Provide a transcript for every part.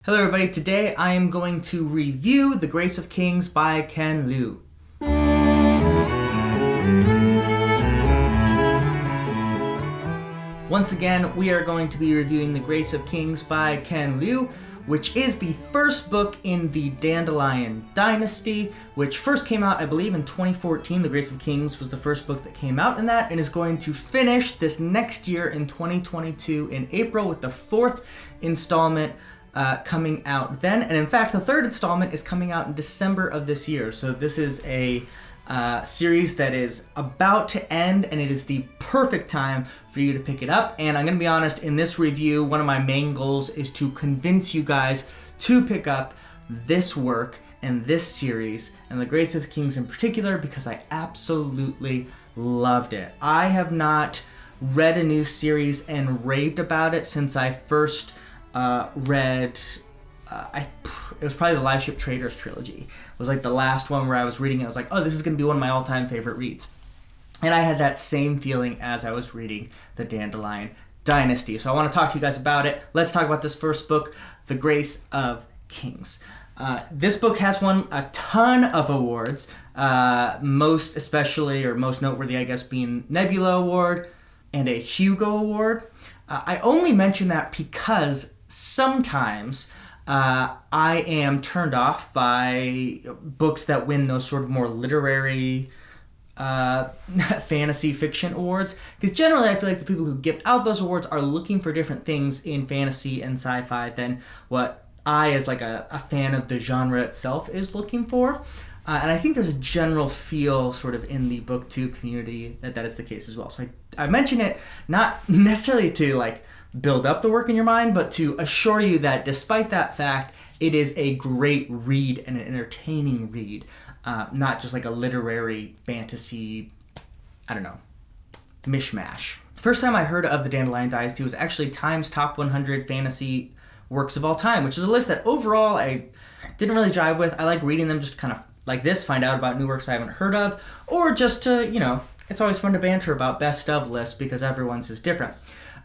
Hello everybody, today I am going to review The Grace of Kings by Ken Liu. Once again, we are going to be reviewing The Grace of Kings by Ken Liu, which is the first book in the Dandelion Dynasty, which first came out, I believe, in 2014. The Grace of Kings was the first book that came out in that, and is going to finish this next year in 2022 in April with the fourth installment coming out then. And in fact, the third installment is coming out in December of this year. So this is a series that is about to end, and it is the perfect time for you to pick it up. And I'm going to be honest, in this review, one of my main goals is to convince you guys to pick up this work and this series, and The Grace of the Kings in particular, because I absolutely loved it. I have not read a new series and raved about it since I first read, it was probably the Live Ship Traders trilogy. It was like the last one where I was reading it. I was like, oh, this is going to be one of my all-time favorite reads. And I had that same feeling as I was reading the Dandelion Dynasty. So I want to talk to you guys about it. Let's talk about this first book, The Grace of Kings. This book has won a ton of awards, most noteworthy, I guess, being Nebula Award and a Hugo Award. I only mention that because sometimes I am turned off by books that win those sort of more literary fantasy fiction awards, because generally I feel like the people who give out those awards are looking for different things in fantasy and sci-fi than what I, as like a fan of the genre itself, is looking for. And I think there's a general feel sort of in the BookTube community that is the case as well. So I mention it not necessarily to like build up the work in your mind, but to assure you that despite that fact, it is a great read and an entertaining read, not just like a literary fantasy, mishmash. The first time I heard of the Dandelion Dynasty was actually Time's Top 100 Fantasy Works of All Time, which is a list that overall I didn't really jive with. I like reading them just kind of like this, find out about new works I haven't heard of, or just to, it's always fun to banter about best of lists because everyone's is different.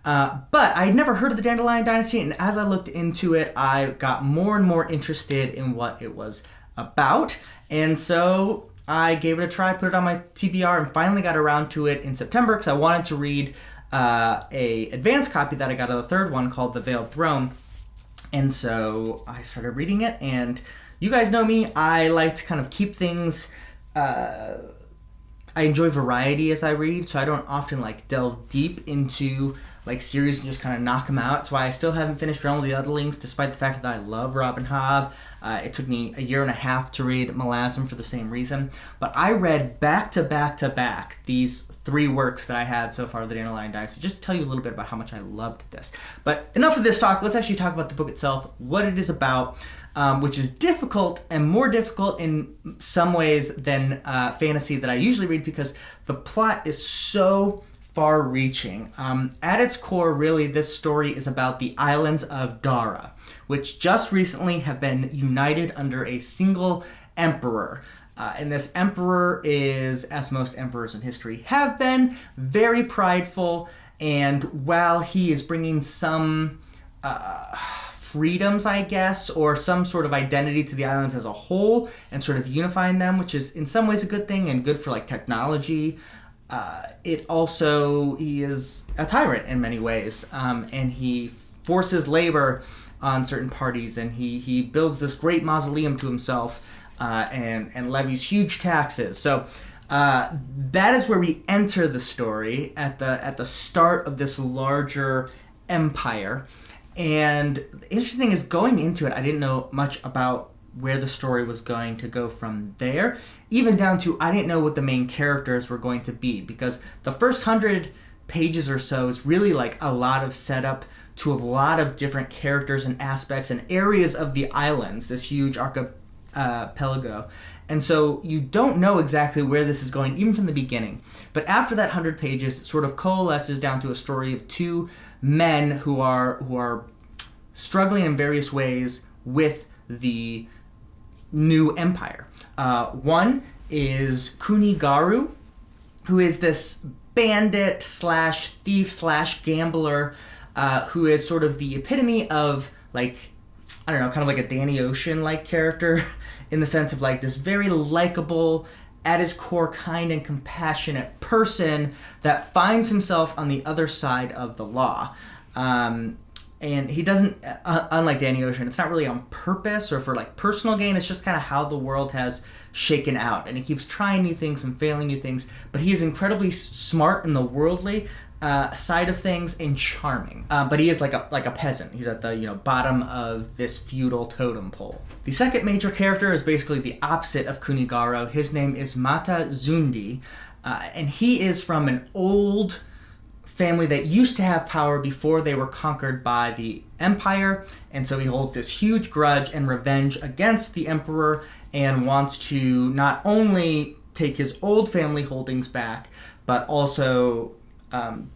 But I'd never heard of the Dandelion Dynasty, and as I looked into it, I got more and more interested in what it was about, and so I gave it a try, put it on my TBR, and finally got around to it in September because I wanted to read a advanced copy that I got of the third one called The Veiled Throne, and so I started reading it, and you guys know me, I like to kind of keep things, I enjoy variety as I read, so I don't often like delve deep into like series and just kind of knock them out. That's why I still haven't finished Realm of the Otherlings, despite the fact that I love Robin Hobb. It took me a year and a half to read Melasm for the same reason. But I read back to back to back these three works that I had so far, the Dandelion Dynasty, just to tell you a little bit about how much I loved this. But enough of this talk. Let's actually talk about the book itself, what it is about, which is difficult and more difficult in some ways than fantasy that I usually read because the plot is so far-reaching. At its core, really, this story is about the islands of Dara, which just recently have been united under a single emperor. And this emperor is, as most emperors in history have been, very prideful, and while he is bringing some freedoms, I guess, or some sort of identity to the islands as a whole, and sort of unifying them, which is in some ways a good thing and good for like technology, he is a tyrant in many ways, and he forces labor on certain parties, and he builds this great mausoleum to himself, and levies huge taxes. So that is where we enter the story at the start of this larger empire. And the interesting thing is, going into it, I didn't know much about where the story was going to go from there, even down to I didn't know what the main characters were going to be, because the first 100 pages or so is really like a lot of setup to a lot of different characters and aspects and areas of the islands, this huge archipelago. And so you don't know exactly where this is going, even from the beginning. But after that 100 pages, it sort of coalesces down to a story of two men who are struggling in various ways with the new empire. One is Kuni Garu, who is this bandit slash thief slash gambler who is sort of the epitome of like I don't know, kind of like a Danny Ocean-like character in the sense of like this very likable, at his core kind and compassionate person that finds himself on the other side of the law. And he doesn't, unlike Danny Ocean, it's not really on purpose or for like personal gain. It's just kind of how the world has shaken out. And he keeps trying new things and failing new things. But he is incredibly smart in the worldly side of things and charming. But he is like a peasant. He's at the bottom of this feudal totem pole. The second major character is basically the opposite of Kuni Garu. His name is Mata Zundi. And he is from an old family that used to have power before they were conquered by the empire, and so he holds this huge grudge and revenge against the emperor and wants to not only take his old family holdings back, but also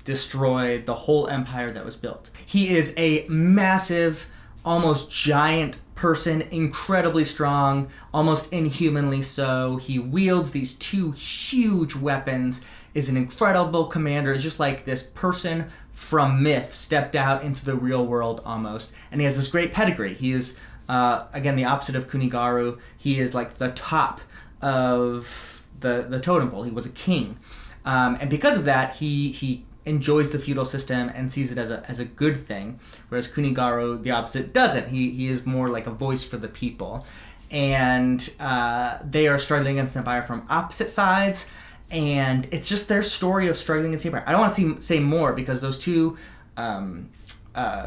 destroy the whole empire that was built. He is a massive, almost giant person, incredibly strong, almost inhumanly so. He wields these two huge weapons, is an incredible commander, is just like this person from myth stepped out into the real world almost. And he has this great pedigree. He is, again, the opposite of Kuni Garu. He is like the top of the totem pole. He was a king. And because of that, he enjoys the feudal system and sees it as a good thing, whereas Kuni Garu, the opposite, doesn't. He is more like a voice for the people. And they are struggling against the empire from opposite sides, and it's just their story of struggling against the empire. I don't want to say more because those two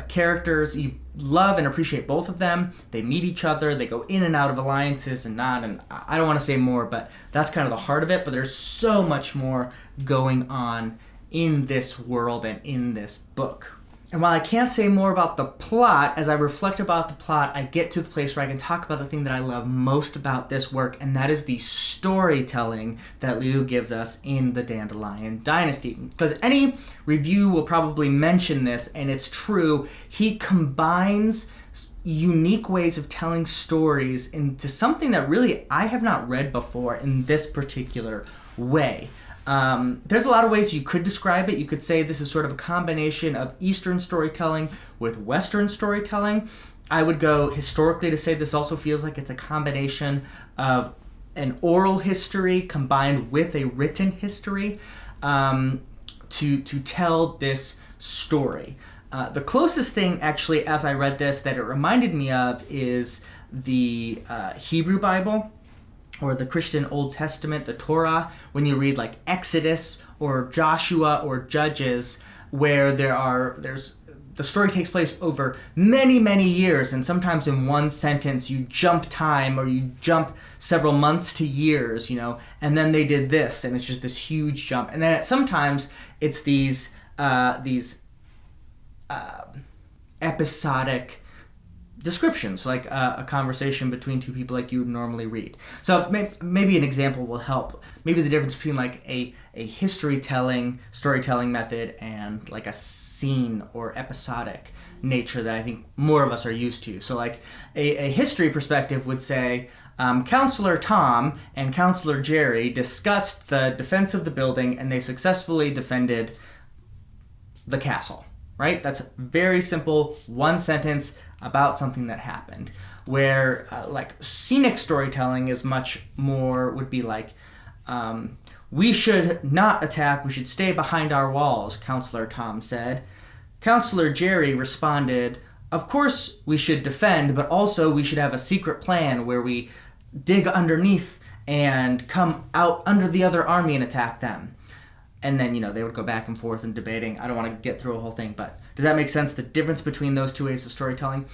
characters, you love and appreciate both of them. They meet each other, they go in and out of alliances and not, and I don't want to say more, but that's kind of the heart of it. But there's so much more going on in this world and in this book. And while I can't say more about the plot, as I reflect about the plot, I get to the place where I can talk about the thing that I love most about this work, and that is the storytelling that Liu gives us in the Dandelion Dynasty. Because any review will probably mention this, and it's true. He combines unique ways of telling stories into something that really I have not read before in this particular way. There's a lot of ways you could describe it. You could say this is sort of a combination of Eastern storytelling with Western storytelling. I would go historically to say this also feels like it's a combination of an oral history combined with a written history to tell this story. The closest thing, actually, as I read this, that it reminded me of is the Hebrew Bible, or the Christian Old Testament, the Torah, when you read like Exodus or Joshua or Judges, where the story takes place over many, many years, and sometimes in one sentence you jump time or you jump several months to years, and then they did this, and it's just this huge jump. And then sometimes it's these episodic descriptions, like a conversation between two people like you would normally read. So maybe an example will help. Maybe the difference between like a storytelling method and like a scene or episodic nature that I think more of us are used to. So like a history perspective would say, Counselor Tom and Counselor Jerry discussed the defense of the building and they successfully defended the castle. Right? That's very simple, one sentence about something that happened. Where like scenic storytelling is much more, would be like, we should not attack, we should stay behind our walls, Counselor Tom said. Counselor Jerry responded, of course we should defend, but also we should have a secret plan where we dig underneath and come out under the other army and attack them. And then, they would go back and forth and debating. I don't want to get through a whole thing, but does that make sense? The difference between those two ways of storytelling?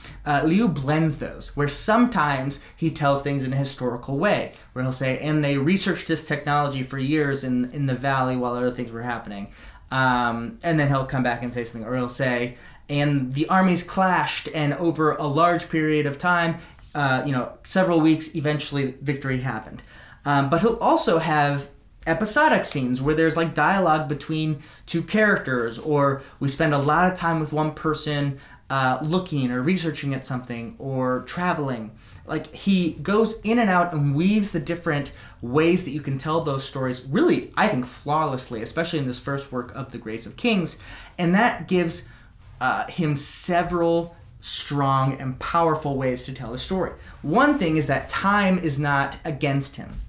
Liu blends those, where sometimes he tells things in a historical way, where he'll say, and they researched this technology for years in the valley while other things were happening. And then he'll come back and say something, or he'll say, and the armies clashed, and over a large period of time, several weeks, eventually victory happened. But he'll also have episodic scenes where there's like dialogue between two characters, or we spend a lot of time with one person looking or researching at something or traveling. Like he goes in and out and weaves the different ways that you can tell those stories really, I think, flawlessly, especially in this first work of The Grace of Kings. And that gives him several strong and powerful ways to tell a story. One thing is that time is not against him.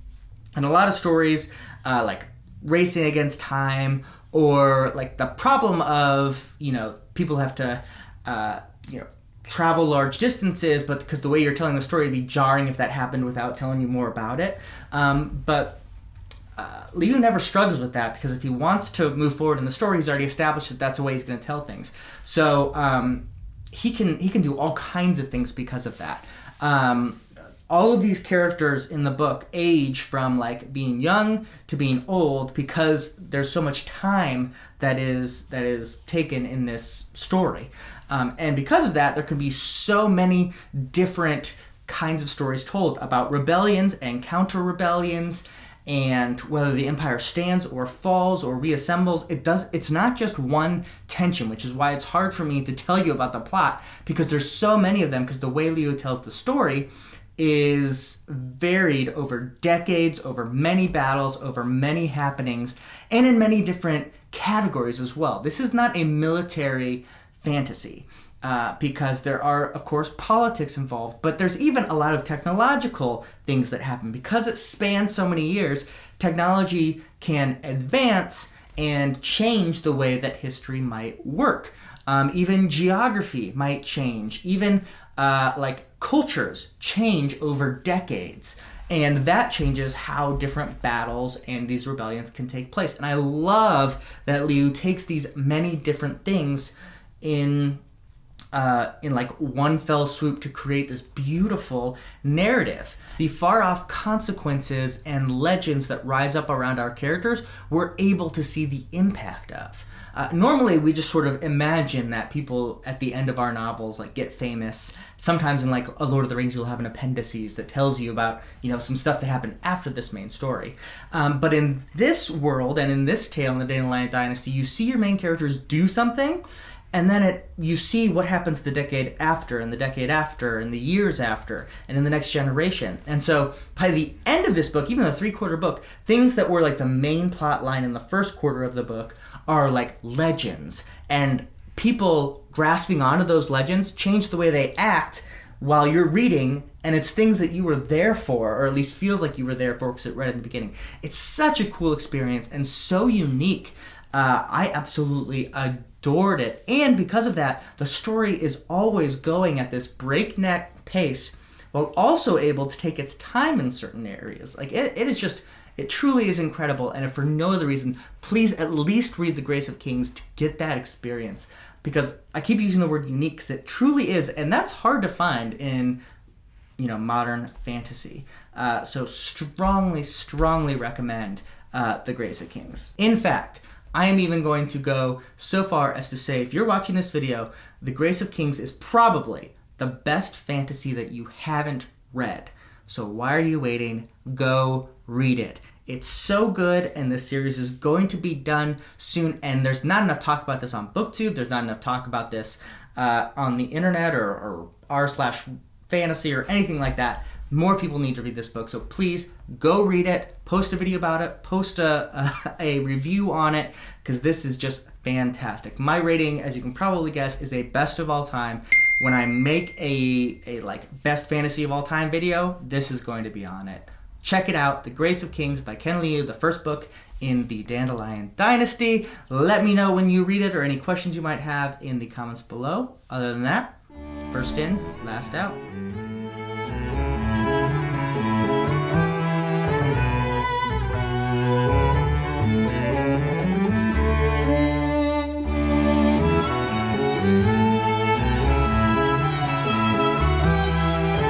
And a lot of stories, like racing against time, or like the problem of, people have to, travel large distances, but because the way you're telling the story would be jarring if that happened without telling you more about it. But Liu never struggles with that, because if he wants to move forward in the story, he's already established that that's the way he's going to tell things. So he can do all kinds of things because of that. All of these characters in the book age from like being young to being old, because there's so much time that is taken in this story. And because of that, there can be so many different kinds of stories told about rebellions and counter-rebellions, and whether the empire stands or falls or reassembles. It's not just one tension, which is why it's hard for me to tell you about the plot, because there's so many of them, because the way Liu tells the story is varied over decades, over many battles, over many happenings, and in many different categories as well. This is not a military fantasy, because there are, of course, politics involved, but there's even a lot of technological things that happen. Because it spans so many years, technology can advance and change the way that history might work. Even geography might change. Even like cultures change over decades. And that changes how different battles and these rebellions can take place. And I love that Liu takes these many different things in like one fell swoop to create this beautiful narrative. The far-off consequences and legends that rise up around our characters, we're able to see the impact of. Normally, we just sort of imagine that people at the end of our novels like get famous. Sometimes in like a Lord of the Rings, you'll have an appendices that tells you about, some stuff that happened after this main story. But in this world and in this tale in the Dandelion Dynasty, you see your main characters do something, and then you see what happens the decade after, and the decade after, and the years after, and in the next generation. And so by the end of this book, even the 3/4 book, things that were like the main plot line in the first quarter of the book are like legends. And people grasping onto those legends change the way they act while you're reading, and it's things that you were there for, or at least feels like you were there for because it read at the beginning. It's such a cool experience and so unique. I absolutely adored it. And because of that, the story is always going at this breakneck pace while also able to take its time in certain areas. Like it truly is incredible. And if for no other reason, please at least read The Grace of Kings to get that experience. Because I keep using the word unique because it truly is, and that's hard to find in modern fantasy. So strongly recommend The Grace of Kings. In fact, I am even going to go so far as to say, if you're watching this video, The Grace of Kings is probably the best fantasy that you haven't read. So why are you waiting? Go read it. It's so good, and this series is going to be done soon, and there's not enough talk about this on BookTube. There's not enough talk about this on the internet or r/fantasy or anything like that. More people need to read this book, so please go read it, post a video about it, post a review on it, because this is just fantastic. My rating, as you can probably guess, is a best of all time. When I make a like best fantasy of all time video, this is going to be on it. Check it out, The Grace of Kings by Ken Liu, the first book in the Dandelion Dynasty. Let me know when you read it or any questions you might have in the comments below. Other than that, first in, last out.